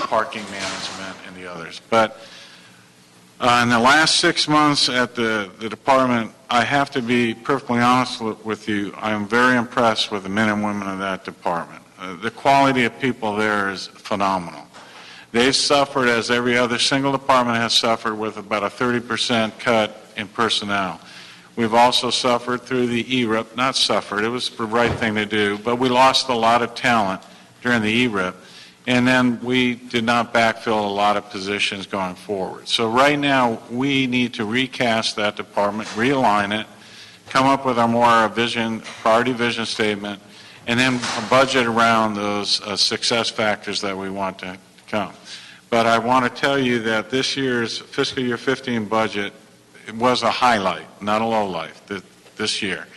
parking management and the others. But in the last 6 months at the department, I have to be perfectly honest with you, I am very impressed with the men and women of that department. The quality of people there is phenomenal. They've suffered, as every other single department has suffered, with about a 30% cut in personnel. We've also suffered through the ERIP, not suffered, it was the right thing to do, but we lost a lot of talent during the ERIP, and then we did not backfill a lot of positions going forward. So right now, we need to recast that department, realign it, come up with our more priority vision statement, and then a budget around those success factors that we want to come. But I want to tell you that this year's fiscal year 15 budget, it was a highlight, not a low light, this year.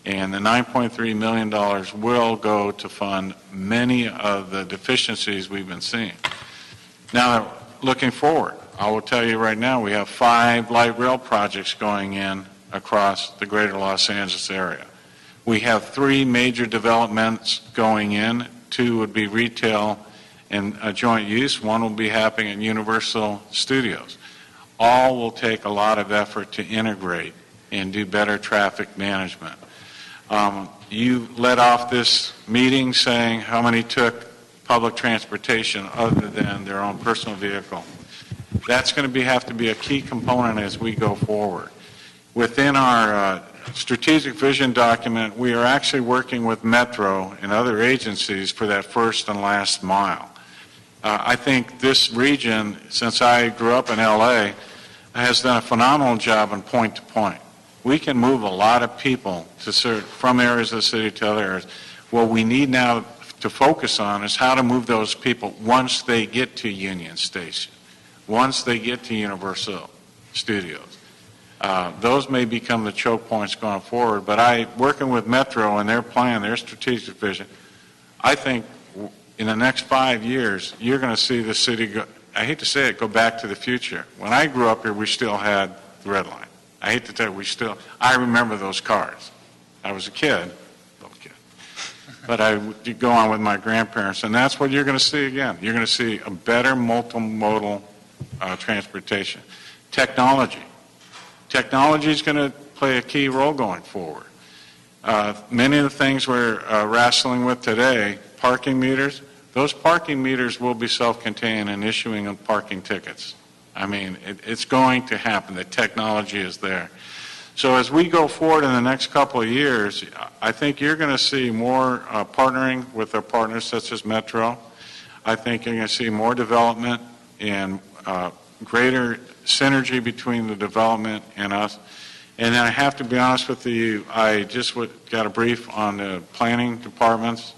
And the $9.3 million will go to fund many of the deficiencies we've been seeing. Now, looking forward, I will tell you right now, we have 5 light rail projects going in across the greater Los Angeles area. We have 3 major developments going in. 2 would be retail and joint use. 1 will be happening at Universal Studios. All will take a lot of effort to integrate and do better traffic management. You led off this meeting saying how many took public transportation other than their own personal vehicle. That's going to have to be a key component as we go forward. Within our strategic vision document, we are actually working with Metro and other agencies for that first and last mile. I think this region, since I grew up in LA, has done a phenomenal job in point-to-point. We can move a lot of people from areas of the city to other areas. What we need now to focus on is how to move those people once they get to Union Station, once they get to Universal Studios. Those may become the choke points going forward, but working with Metro and their plan, their strategic vision, I think in the next 5 years, you're going to see the city go, I hate to say it, go back to the future. When I grew up here, we still had the Red Line. I hate to tell you, I remember those cars. I was a kid, little kid. But I would go on with my grandparents, and that's what you're going to see again. You're going to see a better multimodal transportation. Technology. Technology is going to play a key role going forward. Many of the things we're wrestling with today, parking meters, those parking meters will be self-contained and issuing of parking tickets. I mean, it's going to happen. The technology is there. So as we go forward in the next couple of years, I think you're going to see more partnering with our partners such as Metro. I think you're going to see more development and greater synergy between the development and us. And I have to be honest with you, I just got a brief on the planning department's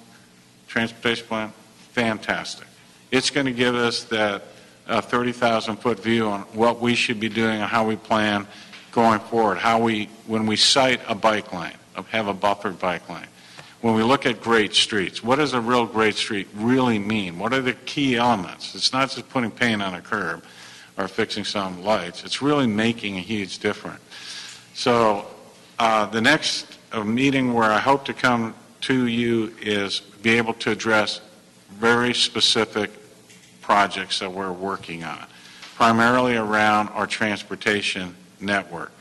transportation plan. Fantastic. It's going to give us that 30,000-foot view on what we should be doing and how we plan going forward, when we cite a bike lane, have a buffered bike lane. When we look at great streets, what does a real great street really mean? What are the key elements? It's not just putting paint on a curb or fixing some lights. It's really making a huge difference. So the next meeting where I hope to come to you is be able to address very specific projects that we're working on, primarily around our transportation network.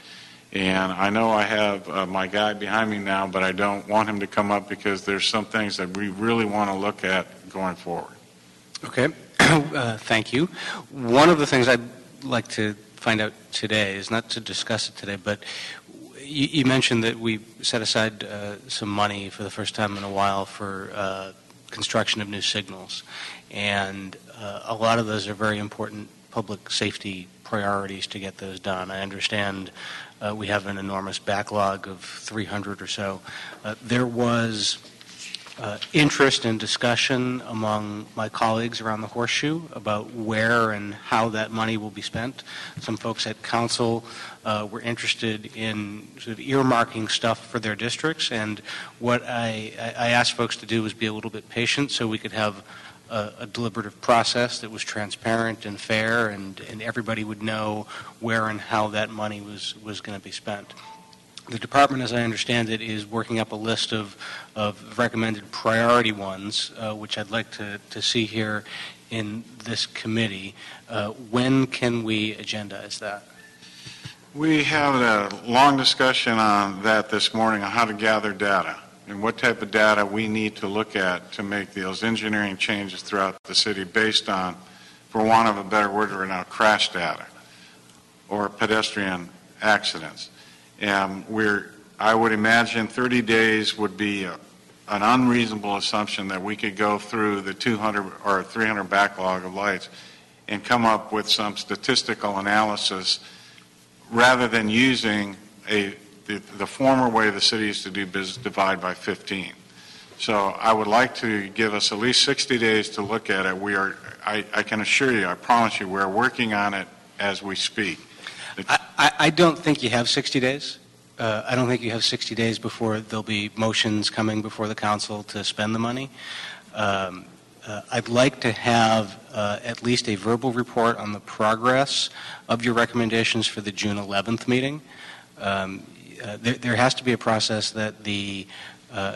And I know I have my guy behind me now, but I don't want him to come up because there's some things that we really want to look at going forward. Okay, thank you. One of the things I'd like to find out today is not to discuss it today, but you mentioned that we set aside some money for the first time in a while for construction of new signals, and a lot of those are very important public safety priorities to get those done. I understand we have an enormous backlog of 300 or so. There was interest and discussion among my colleagues around the Horseshoe about where and how that money will be spent. Some folks at council were interested in sort of earmarking stuff for their districts, and what I asked folks to do was be a little bit patient so we could have a deliberative process that was transparent and fair, and everybody would know where and how that money was going to be spent. The department, as I understand it, is working up a list of recommended priority ones, which I'd like to see here in this committee. When can we agendize that? We had a long discussion on that this morning on how to gather data and what type of data we need to look at to make those engineering changes throughout the city based on, for want of a better word right now, crash data or pedestrian accidents. And I would imagine 30 days would be an unreasonable assumption that we could go through the 200 or 300 backlog of lights and come up with some statistical analysis rather than using the former way the city used to do business, divide by 15. So I would like to give us at least 60 days to look at it. I can assure you, I promise you, we're working on it as we speak. I don't think you have 60 days. I don't think you have 60 days before there'll be motions coming before the council to spend the money. I'd like to have at least a verbal report on the progress of your recommendations for the June 11th meeting. There has to be a process that the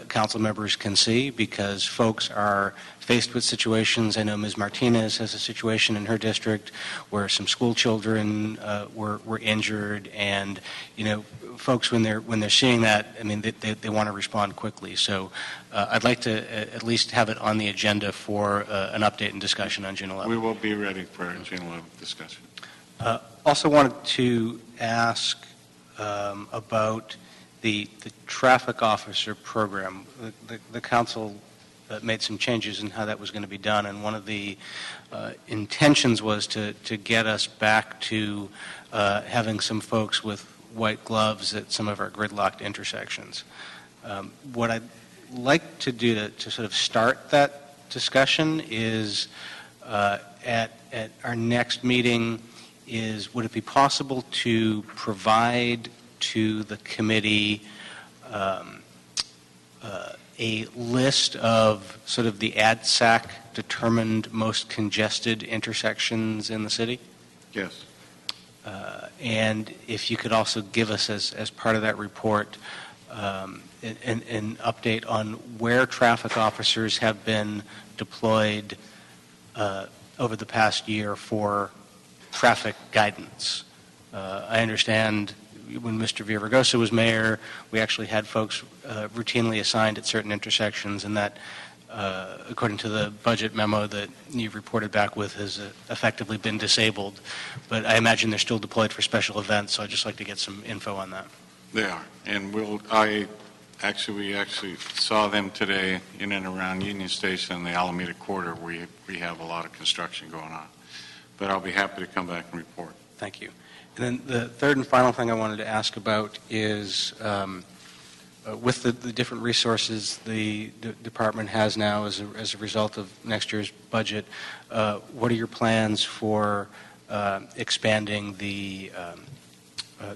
council members can see because folks are faced with situations. I know Ms. Martinez has a situation in her district where some school children were injured, and folks when they're seeing that, I mean, they want to respond quickly. So I'd like to at least have it on the agenda for an update and discussion on June 11th. We will be ready for a June 11th discussion. Also wanted to ask about the traffic officer program. The council made some changes in how that was going to be done, and one of the intentions was to get us back to having some folks with white gloves at some of our gridlocked intersections. What I'd like to do to sort of start that discussion is at our next meeting is, would it be possible to provide to the committee a list of sort of the ADSAC determined most congested intersections in the city? Yes. And if you could also give us as part of that report an update on where traffic officers have been deployed over the past year for traffic guidance. I understand when Mr. Villaraigosa was mayor, we actually had folks routinely assigned at certain intersections, and that, according to the budget memo that you've reported back with, has effectively been disabled. But I imagine they're still deployed for special events, so I'd just like to get some info on that. They are, and we actually saw them today in and around Union Station and the Alameda Corridor. We have a lot of construction going on, but I'll be happy to come back and report. Thank you. And then the third and final thing I wanted to ask about is with the different resources the department has now as a result of next year's budget, what are your plans for expanding the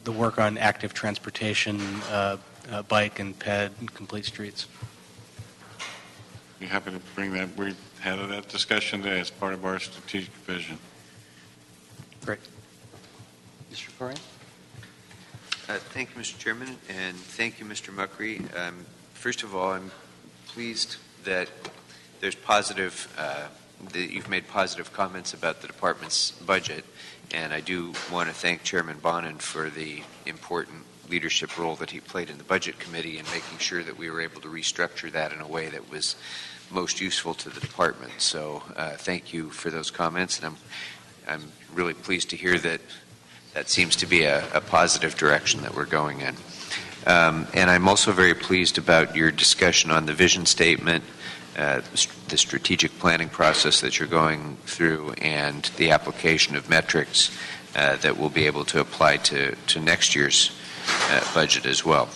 work on active transportation, bike and ped and complete streets? Be happy to bring that. We had that discussion today as part of our strategic vision. Great. Mr. Corey? Thank you, Mr. Chairman, and thank you, Mr. Muckery. First of all, I'm pleased that there's positive, that you've made positive comments about the department's budget, and I do want to thank Chairman Bonin for the important leadership role that he played in the Budget Committee in making sure that we were able to restructure that in a way that was most useful to the department. So thank you for those comments, and I'm really pleased to hear that that seems to be a positive direction that we're going in. And I'm also very pleased about your discussion on the vision statement, the strategic planning process that you're going through, and the application of metrics that we'll be able to apply to next year's budget as well.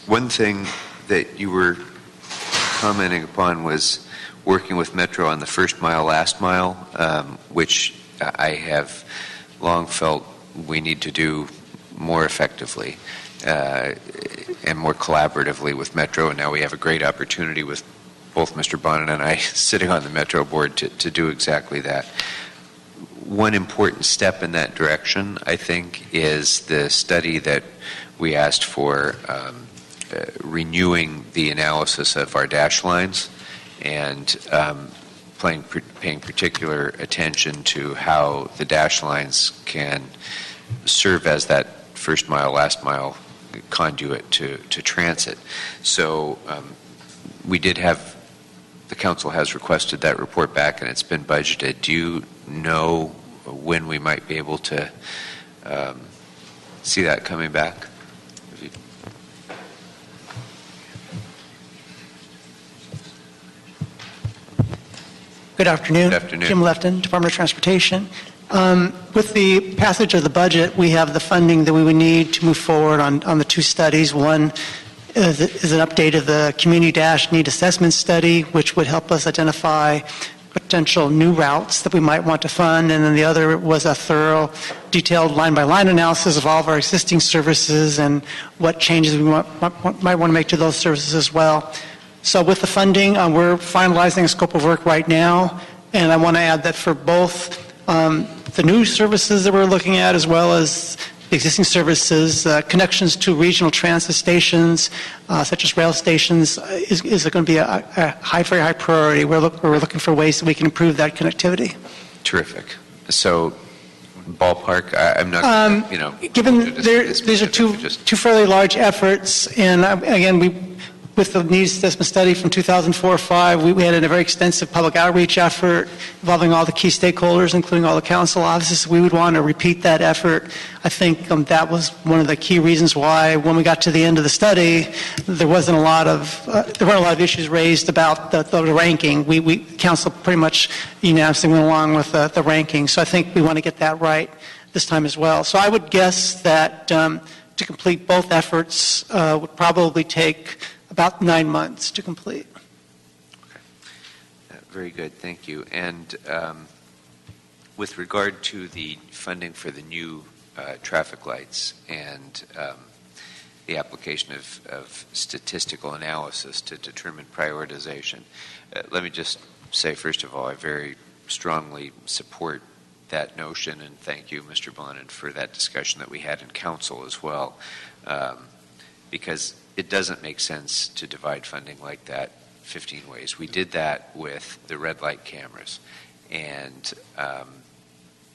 One thing that you were commenting upon was working with Metro on the first mile, last mile, which I have long felt we need to do more effectively and more collaboratively with Metro, and now we have a great opportunity with both Mr. Bonin and I sitting on the Metro board to do exactly that. One important step in that direction, I think, is the study that we asked for renewing the analysis of our dash lines, and paying particular attention to how the dash lines can serve as that first mile, last mile conduit to transit. So we did have, the council has requested that report back, and it's been budgeted. Do you know when we might be able to see that coming back? Good afternoon. Good afternoon. Jim Lefton, Department of Transportation. With the passage of the budget, we have the funding that we would need to move forward on the two studies. One is an update of the Community Dash Need Assessment Study, which would help us identify potential new routes that we might want to fund. And then the other was a thorough, detailed line-by-line analysis of all of our existing services and what changes we might want to make to those services as well. So with the funding, we're finalizing a scope of work right now, and I want to add that for both the new services that we're looking at as well as the existing services, connections to regional transit stations, such as rail stations, is going to be a very high priority. We're looking for ways that we can improve that connectivity. Terrific. So, ballpark, I'm not, Given these are two fairly large efforts, and again, with the needs assessment study from 2004 or 5, we had a very extensive public outreach effort involving all the key stakeholders, including all the council offices. We would want to repeat that effort. I think that was one of the key reasons why, when we got to the end of the study, there weren't a lot of issues raised about the ranking. Council pretty much unanimously went along with the ranking. So I think we want to get that right this time as well. So I would guess that to complete both efforts would probably take about 9 months to complete. Okay. Very good, thank you. And with regard to the funding for the new traffic lights and the application of statistical analysis to determine prioritization, let me just say, first of all, I very strongly support that notion, and thank you, Mr. Bonin, for that discussion that we had in council as well, because it doesn't make sense to divide funding like that 15 ways. We did that with the red light cameras, and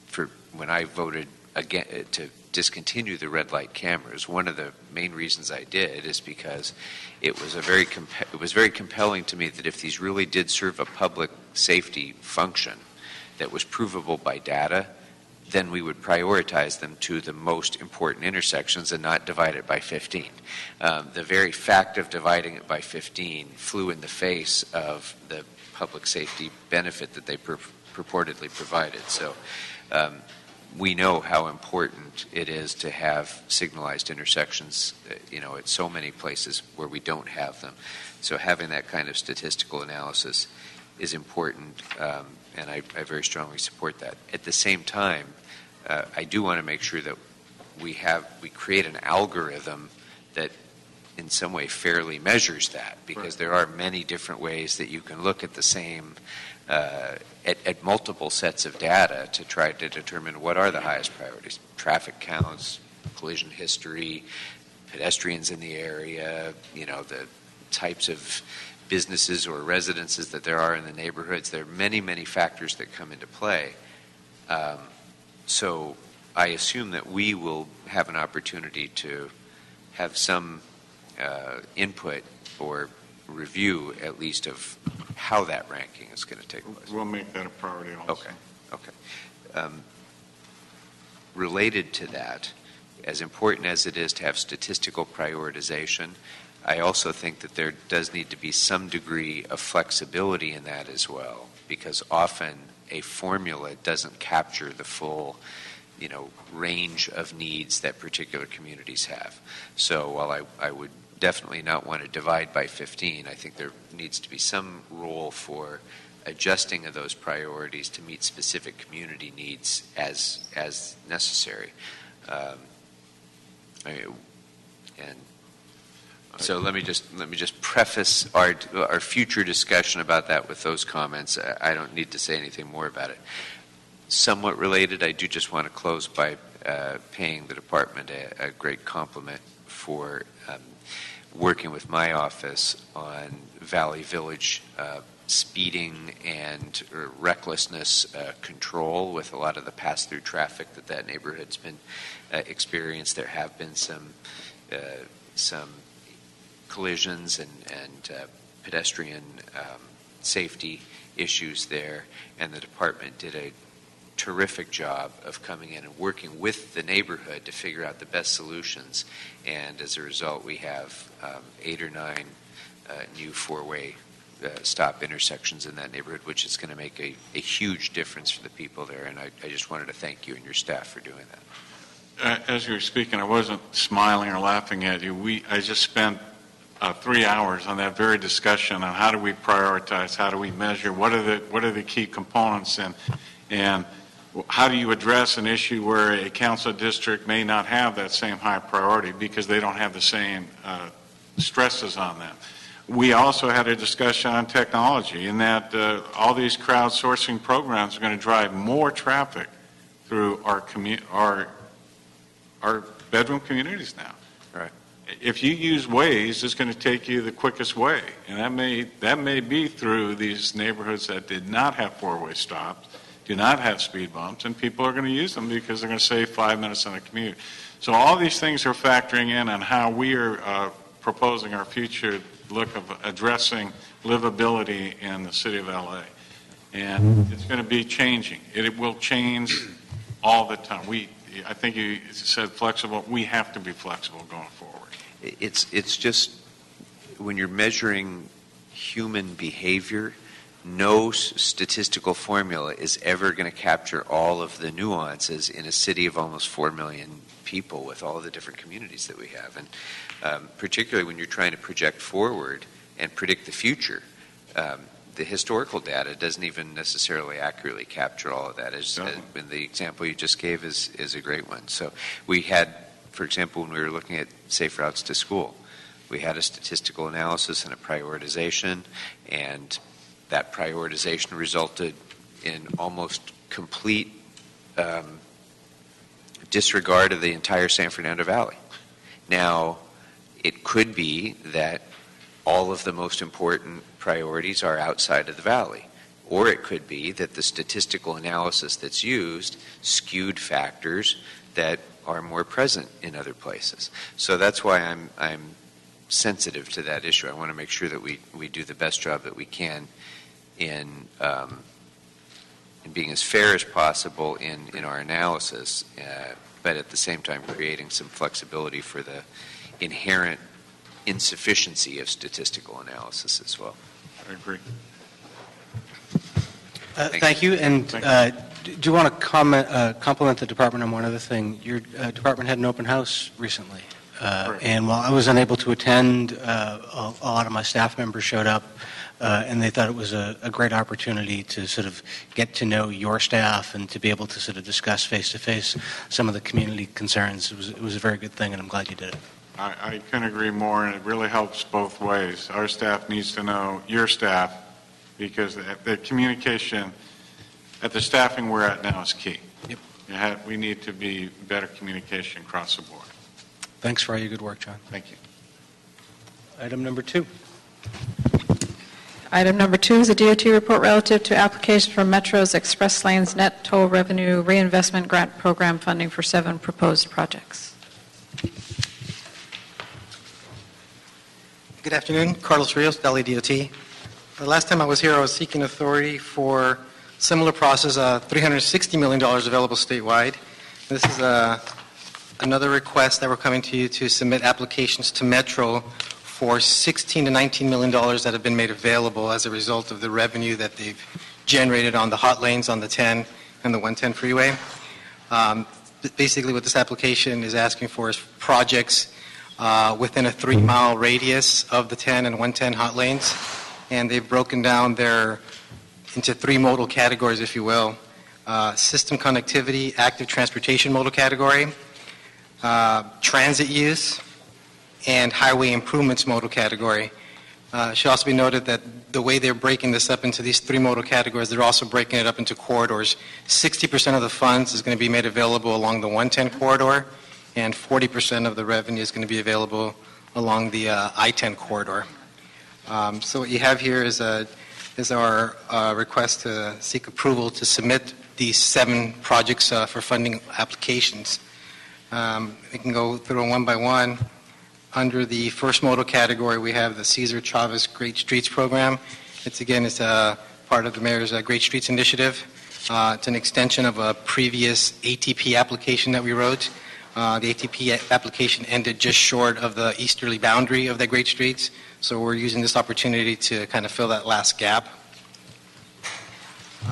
for when I voted again to discontinue the red light cameras, one of the main reasons I did is because it was very compelling to me that if these really did serve a public safety function that was provable by data, then we would prioritize them to the most important intersections and not divide it by 15. The very fact of dividing it by 15 flew in the face of the public safety benefit that they purportedly provided. So we know how important it is to have signalized intersections, at so many places where we don't have them. So having that kind of statistical analysis is important, and I very strongly support that. At the same time, I do want to make sure that we create an algorithm that in some way fairly measures that, because there are many different ways that you can look at the same, at multiple sets of data to try to determine what are the highest priorities. Traffic counts, collision history, pedestrians in the area, the types of businesses or residences that there are in the neighborhoods. There are many, many factors that come into play. So I assume that we will have an opportunity to have some input or review, at least, of how that ranking is going to take place. We'll make that a priority also. Okay. Related to that, as important as it is to have statistical prioritization, I also think that there does need to be some degree of flexibility in that as well, because often a formula doesn't capture the full, range of needs that particular communities have. So while I would definitely not want to divide by 15, I think there needs to be some role for adjusting of those priorities to meet specific community needs as necessary. So let me just preface our future discussion about that with those comments. I don't need to say anything more about it. Somewhat related, I do just want to close by paying the department a great compliment for working with my office on Valley Village speeding and recklessness control with a lot of the pass-through traffic that neighborhood's been experienced. There have been some collisions and pedestrian safety issues there, and the department did a terrific job of coming in and working with the neighborhood to figure out the best solutions. And as a result, we have 8 or 9 new four-way stop intersections in that neighborhood, which is going to make a huge difference for the people there. And I just wanted to thank you and your staff for doing that. As you were speaking, I wasn't smiling or laughing at you. I just spent 3 hours on that very discussion on how do we prioritize, how do we measure, what are the key components, and how do you address an issue where a council district may not have that same high priority because they don't have the same stresses on them. We also had a discussion on technology in that all these crowdsourcing programs are going to drive more traffic through our bedroom communities now. Right. If you use Waze, it's going to take you the quickest way, and that may be through these neighborhoods that did not have four-way stops, do not have speed bumps, and people are going to use them because they're going to save 5 minutes on a commute. So all these things are factoring in on how we are proposing our future look of addressing livability in the city of LA. And it's going to be changing. It will change all the time. I think you said flexible. We have to be flexible going forward. It's just when you're measuring human behavior, no statistical formula is ever going to capture all of the nuances in a city of almost 4 million people with all the different communities that we have. And particularly when you're trying to project forward and predict the future, the historical data doesn't even necessarily accurately capture all of that. And the example you just gave is a great one. So we had, for example, when we were looking at safe routes to school, we had a statistical analysis and a prioritization, and that prioritization resulted in almost complete disregard of the entire San Fernando Valley. Now, it could be that all of the most important priorities are outside of the valley, or it could be that the statistical analysis that's used skewed factors that are more present in other places. So that's why I'm sensitive to that issue. I want to make sure that we do the best job that we can in being as fair as possible in our analysis, but at the same time creating some flexibility for the inherent insufficiency of statistical analysis as well. I agree. Thank you. And do you want to compliment the department on one other thing? Your department had an open house recently. And while I was unable to attend, a lot of my staff members showed up, and they thought it was a great opportunity to sort of get to know your staff and to be able to sort of discuss face-to-face some of the community concerns. It was a very good thing, and I'm glad you did it. I couldn't agree more, and it really helps both ways. Our staff needs to know your staff because the communication at the staffing we're at now is key. Yep. We need to be better communication across the board. Thanks for all your good work, John. Thank you. Item number 2. Item number 2 is a DOT report relative to application for Metro's Express Lanes Net Toll Revenue Reinvestment Grant Program funding for 7 proposed projects. Good afternoon. Carlos Rios, Delhi DOT. The last time I was here, I was seeking authority for similar process, $360 million available statewide. This is another request that we're coming to you to submit applications to Metro for $16 to $19 million that have been made available as a result of the revenue that they've generated on the hot lanes on the 10 and the 110 freeway. Basically, what this application is asking for is projects within a 3-mile radius of the 10 and 110 hot lanes, and they've broken down into 3 modal categories, if you will. System connectivity, active transportation modal category, transit use, and highway improvements modal category. It should also be noted that the way they're breaking this up into these 3 modal categories, they're also breaking it up into corridors. 60% of the funds is going to be made available along the 110 corridor, and 40% of the revenue is going to be available along the I-10 corridor. So what you have here is our request to seek approval to submit these 7 projects for funding applications. We can go through them one by one. Under the first modal category, we have the Cesar Chavez Great Streets Program. It's a part of the Mayor's Great Streets Initiative. It's an extension of a previous ATP application that we wrote. The ATP application ended just short of the easterly boundary of the Great Streets, so we're using this opportunity to kind of fill that last gap.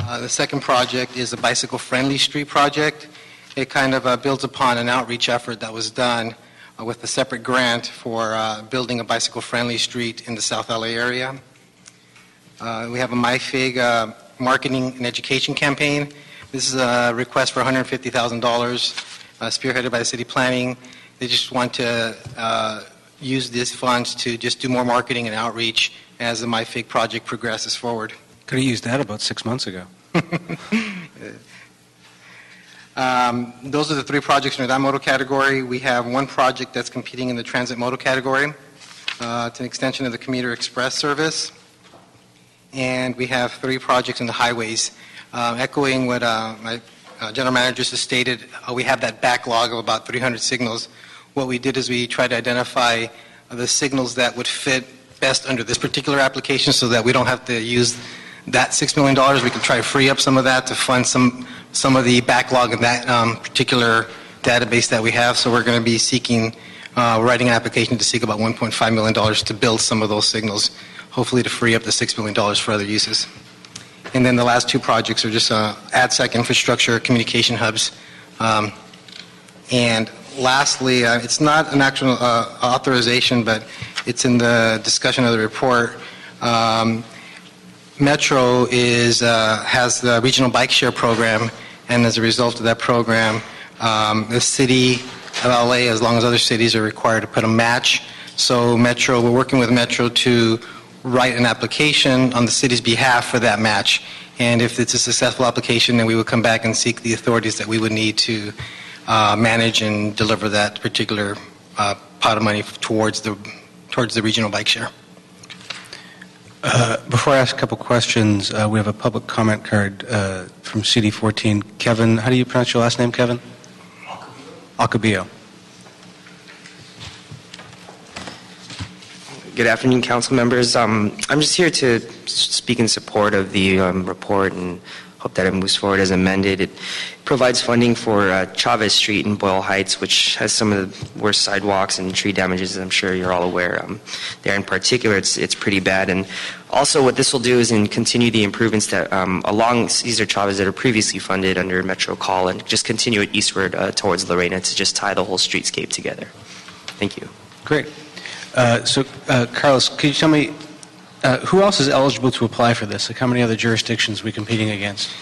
The second project is a bicycle-friendly street project. It kind of builds upon an outreach effort that was done with a separate grant for building a bicycle-friendly street in the South LA area. We have a MyFig marketing and education campaign. This is a request for $150,000 spearheaded by the city planning. They just want to use these funds to just do more marketing and outreach as the MyFig project progresses forward. Could have used that about 6 months ago. Those are the 3 projects in that modal category. We have 1 project that's competing in the transit modal category. It's an extension of the commuter express service. And we have 3 projects in the highways. Echoing what my general manager just stated, we have that backlog of about 300 signals. What we did is we tried to identify the signals that would fit best under this particular application so that we don't have to use that $6 million. We can try to free up some of that to fund some of the backlog of that particular database that we have. So we're going to be seeking, writing an application to seek about $1.5 million to build some of those signals, hopefully to free up the $6 million for other uses. And then the last 2 projects are just AdSec infrastructure, communication hubs. And lastly, it's not an actual authorization, but it's in the discussion of the report. Metro has the regional bike share program, and as a result of that program, the city of LA, as long as other cities, are required to put a match. So we're working with Metro to write an application on the city's behalf for that match. And if it's a successful application, then we would come back and seek the authorities that we would need to manage and deliver that particular pot of money towards the regional bike share. Before I ask a couple questions, we have a public comment card from CD14. Kevin, how do you pronounce your last name, Kevin? Alcabillo. Good afternoon, council members. I'm just here to speak in support of the report and hope that it moves forward as amended. It provides funding for Chavez Street in Boyle Heights, which has some of the worst sidewalks and tree damages, as I'm sure you're all aware. There in particular, it's pretty bad. And also what this will do is continue the improvements that along Cesar Chavez that are previously funded under Metro Call and just continue it eastward towards Lorena to just tie the whole streetscape together. Thank you. Great. Carlos, could you tell me who else is eligible to apply for this? Like how many other jurisdictions are we competing against?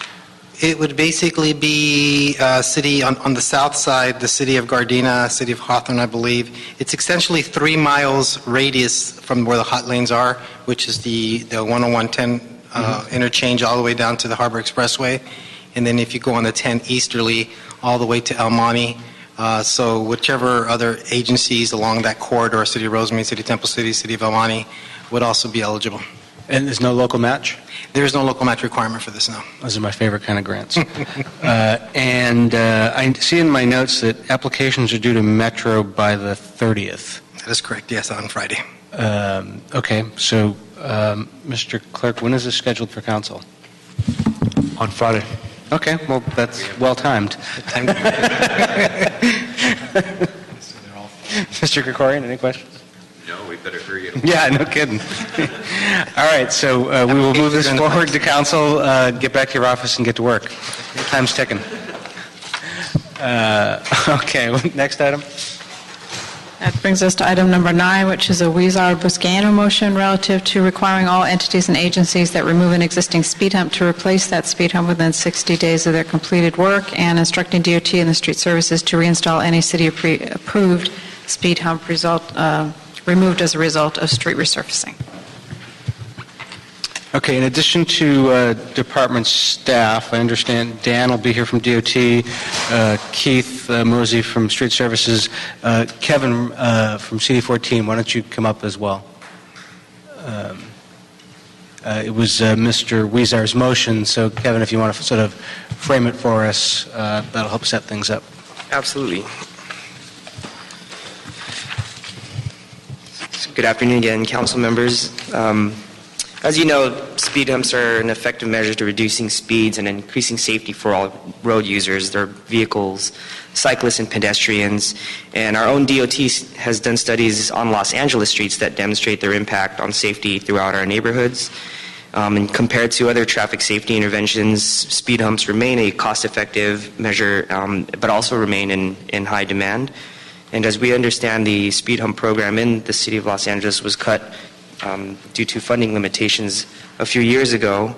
It would basically be city on the south side, the city of Gardena, city of Hawthorne, I believe. It's essentially 3 miles radius from where the hot lanes are, which is the 101-10 interchange all the way down to the Harbor Expressway. And then if you go on the 10 easterly all the way to El Monte. So whichever other agencies along that corridor, City of Rosemead, City of Temple City, City of El Monte, would also be eligible. And there's no local match? There's no local match requirement for this now. Those are my favorite kind of grants. I see in my notes that applications are due to Metro by the 30th. That is correct, yes, on Friday. Okay, so Mr. Clerk, when is this scheduled for council? On Friday. Okay, well, that's well-timed. Mr. Krikorian, any questions? No, we better hurry up. Yeah, no kidding. All right, so we will move this forward to council, get back to your office and get to work. Time's ticking. Okay, next item. That brings us to item number 9, which is a Huizar-Buscaino motion relative to requiring all entities and agencies that remove an existing speed hump to replace that speed hump within 60 days of their completed work, and instructing DOT and the street services to reinstall any city-approved speed hump removed as a result of street resurfacing. Okay, in addition to department staff, I understand Dan will be here from DOT, Keith Mosey from Street Services, Kevin from CD14, why don't you come up as well? It was Mr. Weezar's motion, so Kevin, if you want to sort of frame it for us, that'll help set things up. Absolutely. Good afternoon again, council members. As you know, speed humps are an effective measure to reducing speeds and increasing safety for all road users, their vehicles, cyclists, and pedestrians. And our own DOT has done studies on Los Angeles streets that demonstrate their impact on safety throughout our neighborhoods. And compared to other traffic safety interventions, speed humps remain a cost-effective measure, but also remain in high demand. And as we understand, the speed hump program in the city of Los Angeles was cut due to funding limitations a few years ago,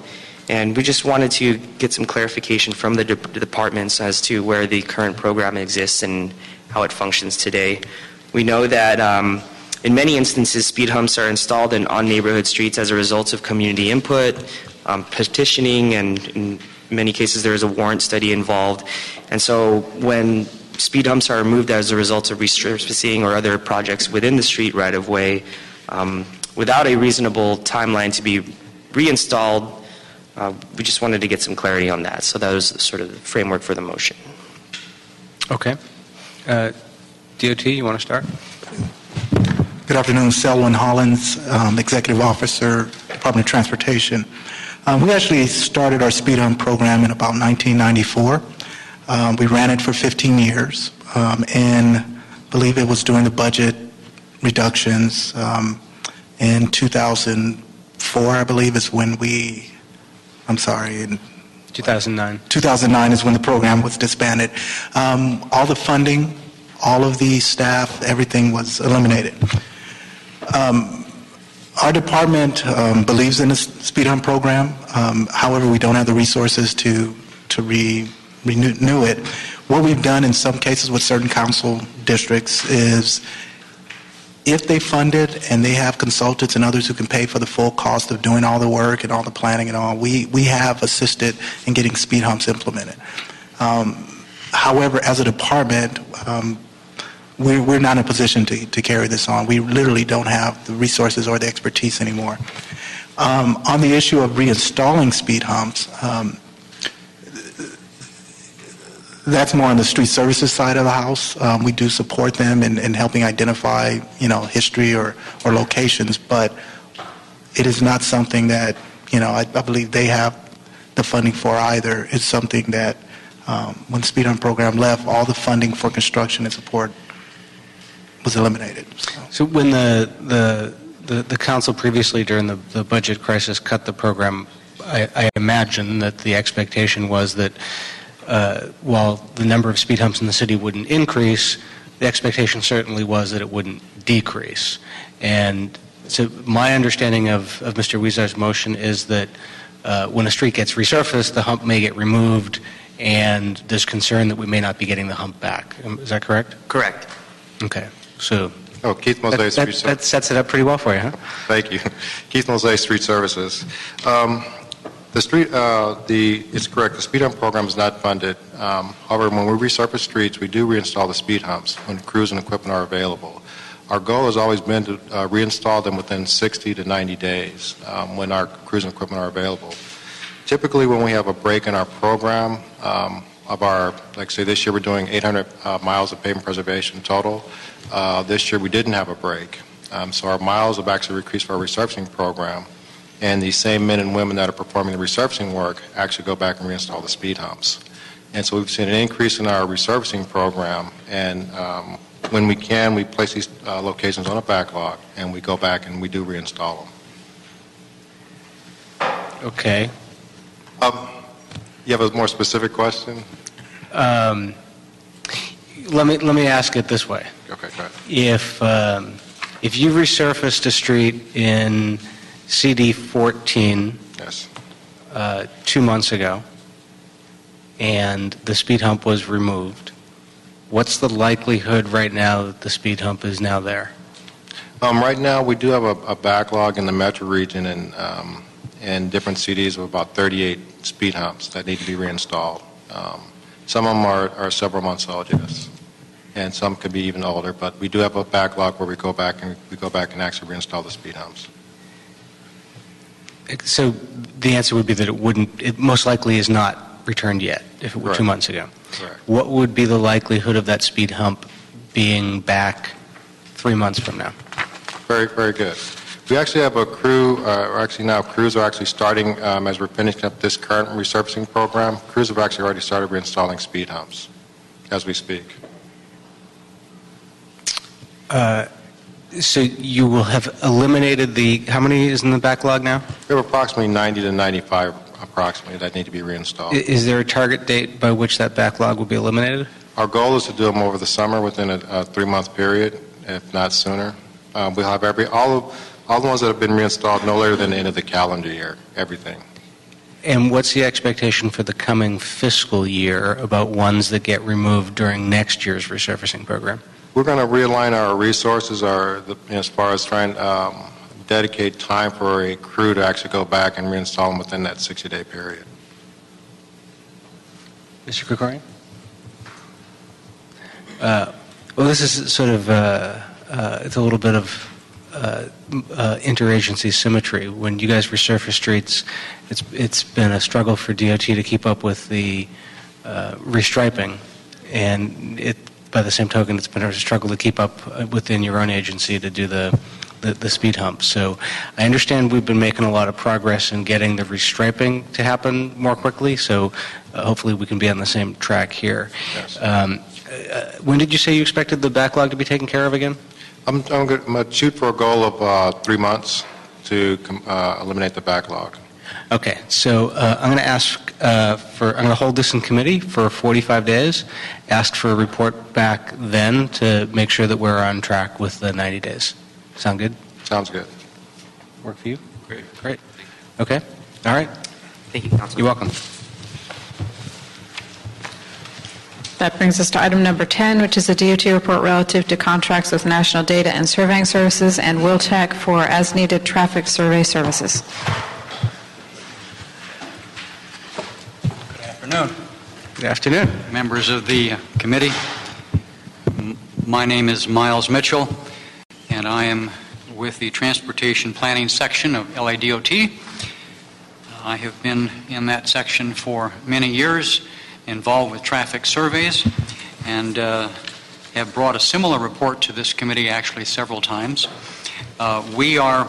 and we just wanted to get some clarification from the departments as to where the current program exists and how it functions today. We know that in many instances, speed humps are installed on neighborhood streets as a result of community input, petitioning, and in many cases there is a warrant study involved. And so when speed humps are removed as a result of resurfacing or other projects within the street right-of-way, without a reasonable timeline to be reinstalled, we just wanted to get some clarity on that. So that was sort of the framework for the motion. Okay. DOT, you want to start? Good afternoon, Selwyn Hollins, Executive Officer, Department of Transportation. We actually started our speed hump program in about 1994. We ran it for 15 years, and I believe it was during the budget reductions in 2004, I believe, is when in 2009. 2009 is when the program was disbanded. All the funding, all of the staff, everything was eliminated. Our department believes in the speed hump program. However, we don't have the resources to renew it. What we've done in some cases with certain council districts is if they fund it and they have consultants and others who can pay for the full cost of doing all the work and all the planning and all, we have assisted in getting speed humps implemented. However, as a department, we're not in a position to carry this on. We literally don't have the resources or the expertise anymore. On the issue of reinstalling speed humps, that's more on the street services side of the house. We do support them in helping identify, history or locations, but it is not something that, I believe they have the funding for either. It's something that when the speed hump program left, all the funding for construction and support was eliminated. So when the council previously during the budget crisis cut the program, I imagine that the expectation was that while the number of speed humps in the city wouldn't increase, the expectation certainly was that it wouldn't decrease. And so my understanding of Mr. Weezar's motion is that when a street gets resurfaced, the hump may get removed, and there's concern that we may not be getting the hump back. Is that correct? Correct. Okay. So Keith Mosey, Street Services. That sets it up pretty well for you, huh? Thank you. Keith Mosey, Street Services. It's correct. The speed hump program is not funded. However, when we resurface streets, we do reinstall the speed humps when crews and equipment are available. Our goal has always been to reinstall them within 60 to 90 days when our crews and equipment are available. Typically, when we have a break in our program, say this year we're doing 800 miles of pavement preservation total. This year we didn't have a break. So our miles have actually increased for our resurfacing program. And the same men and women that are performing the resurfacing work actually go back and reinstall the speed humps. And so we've seen an increase in our resurfacing program, and when we can, we place these locations on a backlog, and we go back and we do reinstall them. Okay. You have a more specific question? Let me ask it this way. Okay, go ahead. If you resurfaced a street in CD14 Yes. 2 months ago, and the speed hump was removed, what's the likelihood right now that the speed hump is now there? Right now, we do have a backlog in the metro region, and and different CDs of about 38 speed humps that need to be reinstalled. Some of them are several months old, yes, and some could be even older, but we do have a backlog where we go back and actually reinstall the speed humps. So the answer would be that it most likely is not returned yet, if it were 2 months ago. Correct. What would be the likelihood of that speed hump being back 3 months from now? Very, very good. We actually have a crew, crews are actually starting, as we're finishing up this current resurfacing program, crews have actually already started reinstalling speed humps as we speak. So you will have eliminated how many is in the backlog now? We have approximately 90 to 95 approximately that need to be reinstalled. Is there a target date by which that backlog will be eliminated? Our goal is to do them over the summer within a 3-month period, if not sooner. We'll have all the ones that have been reinstalled no later than the end of the calendar year, everything. And what's the expectation for the coming fiscal year about ones that get removed during next year's resurfacing program? We're going to realign our resources as far as trying to dedicate time for a crew to actually go back and reinstall them within that 60-day period. Mr. Krikorian? Well, this is sort of, it's a little bit of interagency symmetry. When you guys resurface streets, it's been a struggle for DOT to keep up with the restriping, and by the same token, it's been a struggle to keep up within your own agency to do the speed hump. So I understand we've been making a lot of progress in getting the restriping to happen more quickly, so hopefully we can be on the same track here. Yes. When did you say you expected the backlog to be taken care of again? I'm going to shoot for a goal of 3 months to eliminate the backlog. Okay, so I'm going to I'm going to hold this in committee for 45 days, ask for a report back then to make sure that we're on track with the 90 days. Sound good? Sounds good. Work for you? Great. Okay, all right. Thank you, Councilman. You're welcome. That brings us to item number 10, which is a DOT report relative to contracts with National Data and Surveying Services and WillTech for as-needed traffic survey services. Good afternoon, members of the committee. My name is Miles Mitchell, and I am with the Transportation Planning section of LADOT. I have been in that section for many years, involved with traffic surveys, and have brought a similar report to this committee actually several times. We are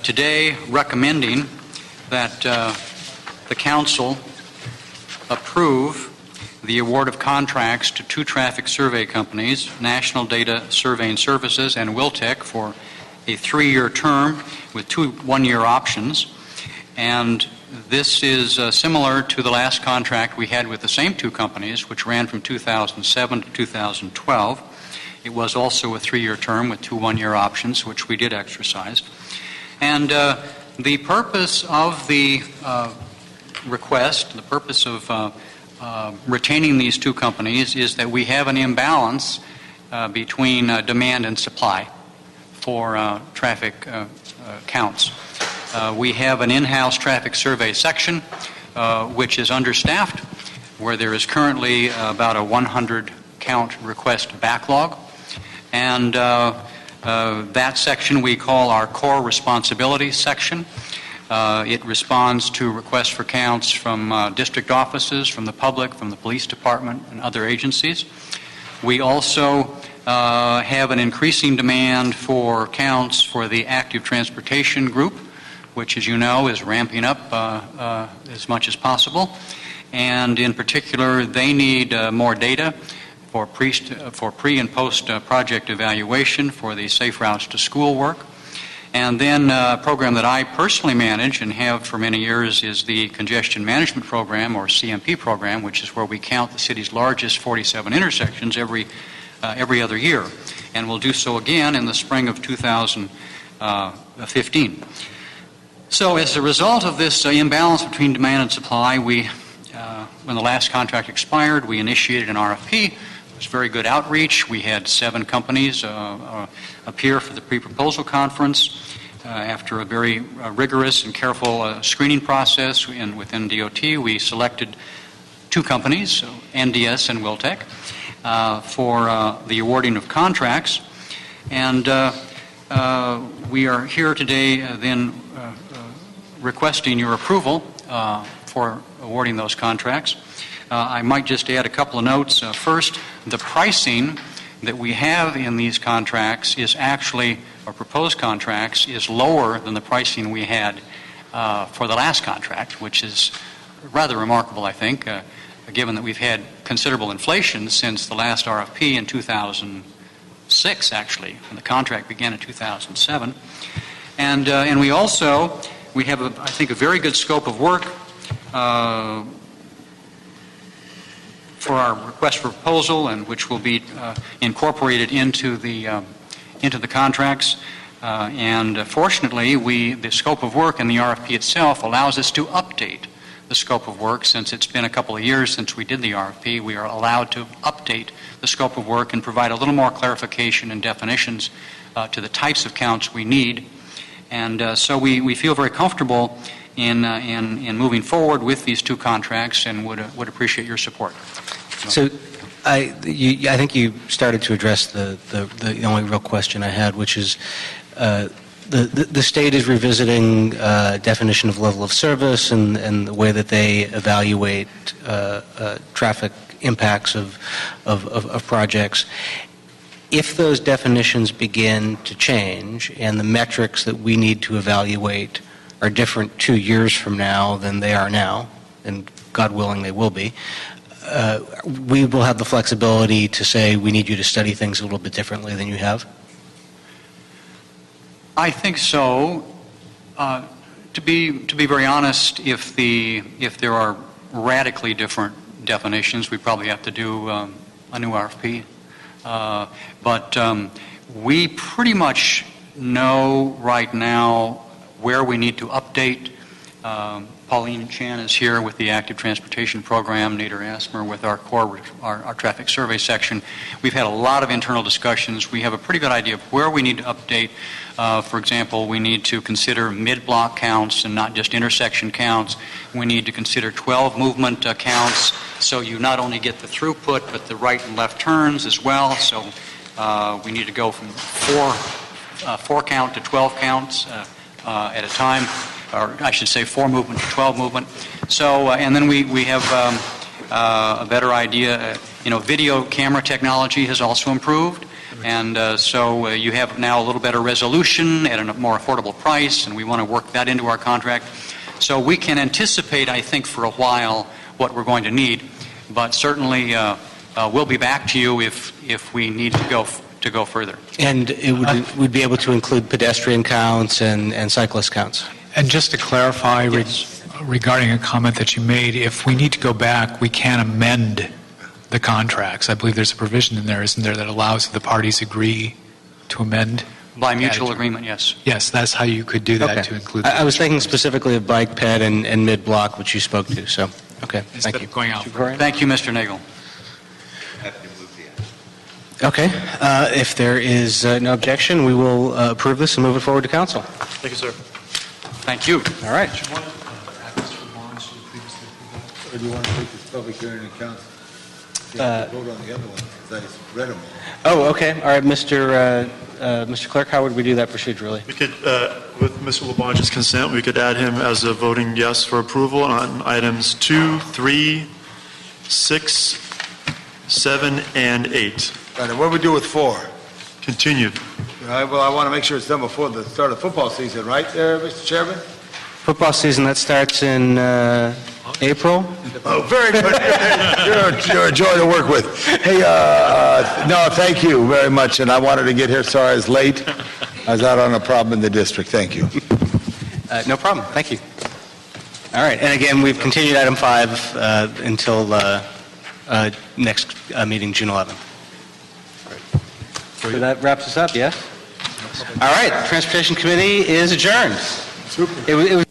today recommending that the council approve the award of contracts to 2 traffic survey companies, National Data Surveying Services and WillTech, for a 3-year term with 2 one-year options. And this is similar to the last contract we had with the same 2 companies, which ran from 2007 to 2012. It was also a 3-year term with 2 one-year options, which we did exercise. And the purpose of the request, the purpose of retaining these 2 companies is that we have an imbalance between demand and supply for traffic counts. We have an in-house traffic survey section which is understaffed, where there is currently about a 100 count request backlog, and that section we call our core responsibility section. It responds to requests for counts from district offices, from the public, from the police department, and other agencies. We also have an increasing demand for counts for the active transportation group, which, as you know, is ramping up as much as possible. And in particular, they need more data for pre and post project evaluation for the Safe Routes to School work. And then a program that I personally manage and have for many years is the Congestion Management Program, or CMP program, which is where we count the city's largest 47 intersections every other year. And we'll do so again in the spring of 2015. So as a result of this imbalance between demand and supply, when the last contract expired, we initiated an RFP. It was very good outreach. We had 7 companies appear for the pre-proposal conference. After a very rigorous and careful screening process within DOT, we selected two companies, NDS and Wiltec, for the awarding of contracts. And we are here today then requesting your approval for awarding those contracts. I might just add a couple of notes. First, the pricing that we have in these contracts is actually, or proposed contracts, is lower than the pricing we had for the last contract, which is rather remarkable, I think, given that we've had considerable inflation since the last RFP in 2006, actually, and the contract began in 2007. And we also, we have, I think, a very good scope of work for our request for proposal, and which will be incorporated into the contracts. And fortunately, the scope of work in the RFP itself allows us to update the scope of work. Since it's been a couple of years since we did the RFP, we are allowed to update the scope of work and provide a little more clarification and definitions to the types of counts we need. And so we feel very comfortable in moving forward with these two contracts, and would appreciate your support. So I think you started to address the only real question I had, which is the state is revisiting definition of level of service and the way that they evaluate traffic impacts of projects. If those definitions begin to change and the metrics that we need to evaluate are different 2 years from now than they are now, and God willing they will be, we will have the flexibility to say we need you to study things a little bit differently than you have? I think so. To be very honest, if there are radically different definitions, we probably have to do a new RFP. But we pretty much know right now where we need to update. Pauline Chan is here with the Active Transportation Program, Nader Asmer with our traffic survey section. We've had a lot of internal discussions. We have a pretty good idea of where we need to update. For example, we need to consider mid-block counts and not just intersection counts. We need to consider 12 movement counts, so you not only get the throughput but the right and left turns as well. So we need to go from 4 count to 12 counts at a time, or I should say 4 movement to 12 movement. So, and then we have a better idea. Video camera technology has also improved, and so you have now a little better resolution at a more affordable price, and we want to work that into our contract. So we can anticipate, I think, for a while what we're going to need, but certainly we'll be back to you if we need to go further. And it would be able to include pedestrian counts and cyclist counts. And just to clarify, Yes. regarding a comment that you made, if we need to go back, we can amend the contracts. I believe there's a provision in there, isn't there, that allows the parties agree to amend? By mutual agreement, yes. Yes, that's how you could do that, Okay. to include. I was thinking specifically of bike ped and mid-block, which you spoke to. So, okay, Instead thank you. of going out. Thank you, Mr. Nagel. Okay, if there is no objection, we will approve this and move it forward to council. Thank you, sir. Thank you. All right. Or do you want to take this public hearing and council? You have to vote on the other one, because I read them all. Oh, okay. All right, Mr. Clerk, how would we do that procedurally? We could, with Mr. Labange's consent, we could add him as a voting yes for approval on items 2, 3, 6, 7, and 8. Right, and what do we do with 4? Continued. All right, well, I want to make sure it's done before the start of football season, right there, Mr. Chairman? Football season, that starts in April? Oh, very good. You're a joy to work with. Hey, no, thank you very much, and I wanted to get here. Sorry I was late. I was out on a problem in the district. Thank you. No problem. Thank you. All right, and again, we've continued item 5 until next meeting, June 11th. So that wraps us up, yes? All right, Transportation Committee is adjourned. Super. It was